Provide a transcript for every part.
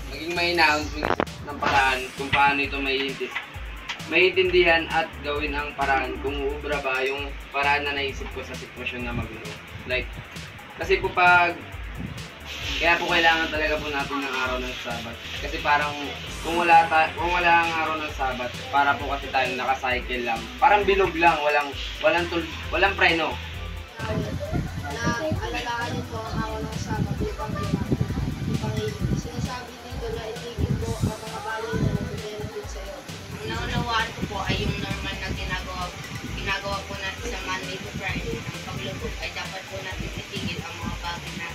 Maging mainahon ng paraan kung paano ito maiintindihan at gawin ang paraan kung uubra ba yung paraan na naisip ko sa sitwasyon na magulo. Like, kasi po kaya po kailangan talaga po natin ng araw ng Sabat. Kasi parang kung wala ang araw ng Sabat, para po kasi tayong naka-cycle lang. Parang bilog lang, walang preno. Alagaan niyo po ang araw ng Sabat upang sinasabi dito na itigil po ang mga bagay na nag-benefit sa iyo. Ang naunawaan ko po ay yung normal na ginagawa po natin sa Monday to Friday. Ang paglubog ay dapat po natin itigil ang mga bagay na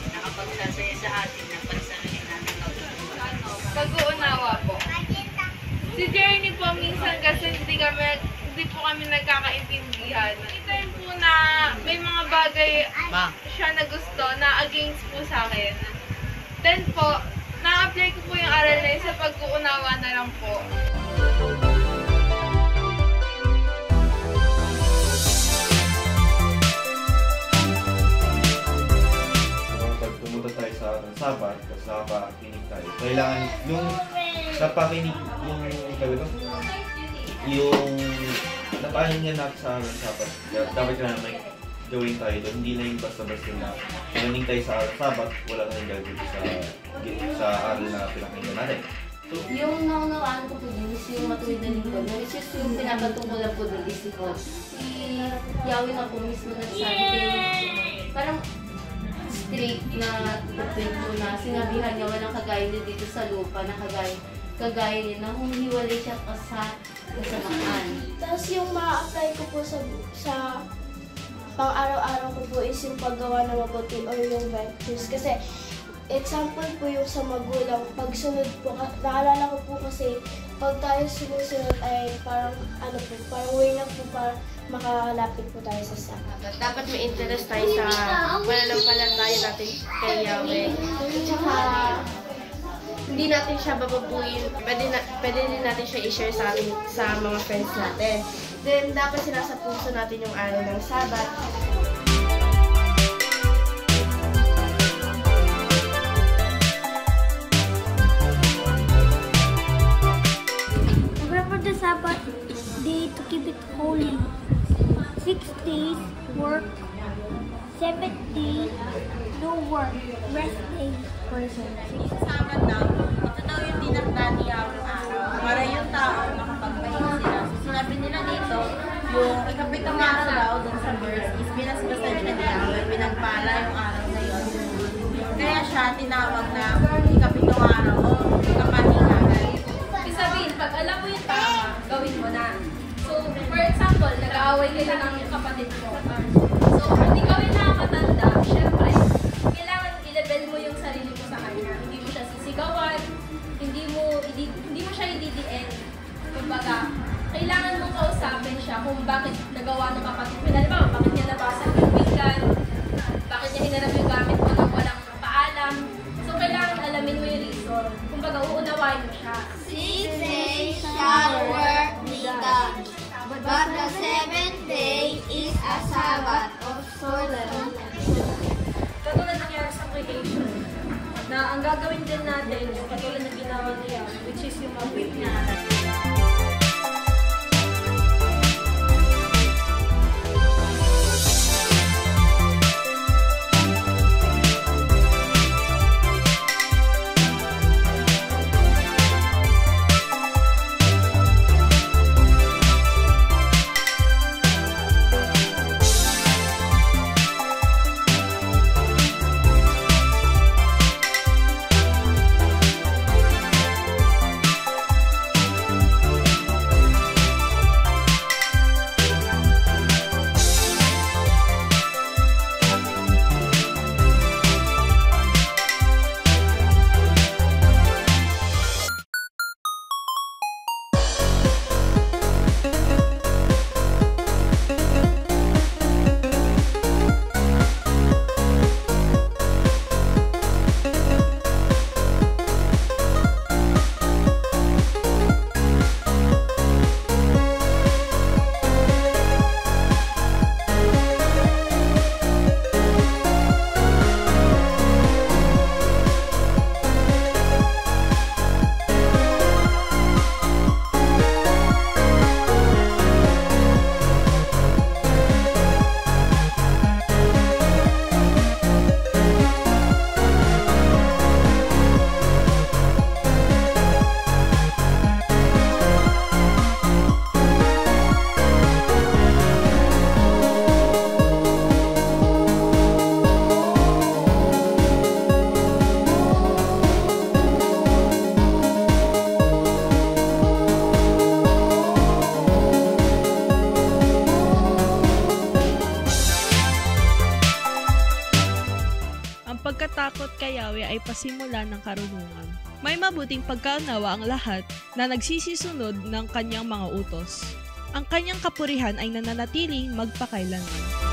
nakapagsasaya sa atin na pansarili natin kabubuhan. Pag-uunawa po. Si Jeremy po, minsan kasi hindi po kami nagkakaintindihan. May time po na may mga bagay siya na gusto na against po sa akin. Then po, na-apply ko po yung aral na yun sa pag-uunawa na lang po. Sabat, tapos napakinig tayo. Kailangan yung napakinig, yung napakinggan natin sa aral Sabat. Dapat na may gawin tayo doon. Hindi na yung basta-basta na pinaning tayo sa aral Sabat, wala na yung gagawin sa aral na pinakinggan natin. So, yung naunawaan ko po din is yung matuwid na lingkod. Which is yung pinapatungkulan po doon is si Yahweh na po mismo nagsabi. Parang strict na tupid po na sinabihan niya walang kagaya niya dito sa lupa na kagaya niya na humiwalay siya sa kasamaan. Tapos yung ma-apply ko po sa pang-araw-araw ko po is yung paggawa ng mabuti or yung virtues. Kasi example po yung sa magulang, pagsunod po, naalala ko po kasi pag tayo sumusunod ay parang parang way lang po para makalapit po tayo sa Sabat. Dapat may interest tayo sa pananampalataya natin kay Yahweh. Tsaka hindi natin siya bababuin. Pwede din natin siya i-share sa mga friends natin. Then dapat sinasa puso natin yung araw ng Sabat. For the Sabbath day to keep it holy. 6 days work, 7th day no work, rest day for the Sabbath. Sabat daw, ito daw yung tinakda niya ang araw para yung tao makapagpahinga sila. So sinabi nila dito, yung ikapitong araw daw dun sa verse is binasbasa nila ni Yahweh, pinagpala yung araw na yun. Kaya siya tinawag na ikapitong araw o kapahinga. Ibig sabihin, pag alam mo yung tama, gawin mo na. So, for example, nag-aaway kayo ng kapatid mo. So, kung ikaw yung nakakatanda, syempre, kailangan i-level mo yung sarili mo sa kanya. Hindi mo siya sisigawan, hindi mo siya i-DDN. Kumbaga, kailangan mong kausapin siya kung bakit nagawa ng kapatid mo. Halimbawa, bakit niya nabasag yung pinggan, bakit niya hinarap yung gamit mo nang walang paalam. So, kailangan alamin mo yung reason. Kumbaga, uunawain mo siya. 6 days shall work be done, but the 7th day is a Sabbath of solemn. Katulad nangyari sa creation, na ang gagawin din natin, katulad na ginawa niya, which is yung mag-wait niya. pagtakot kay Yahweh ay pasimula ng karunungan. May mabuting pagkaunawa ang lahat na nagsisisunod ng kanyang mga utos. Ang kanyang kapurihan ay nananatiling magpakailanman.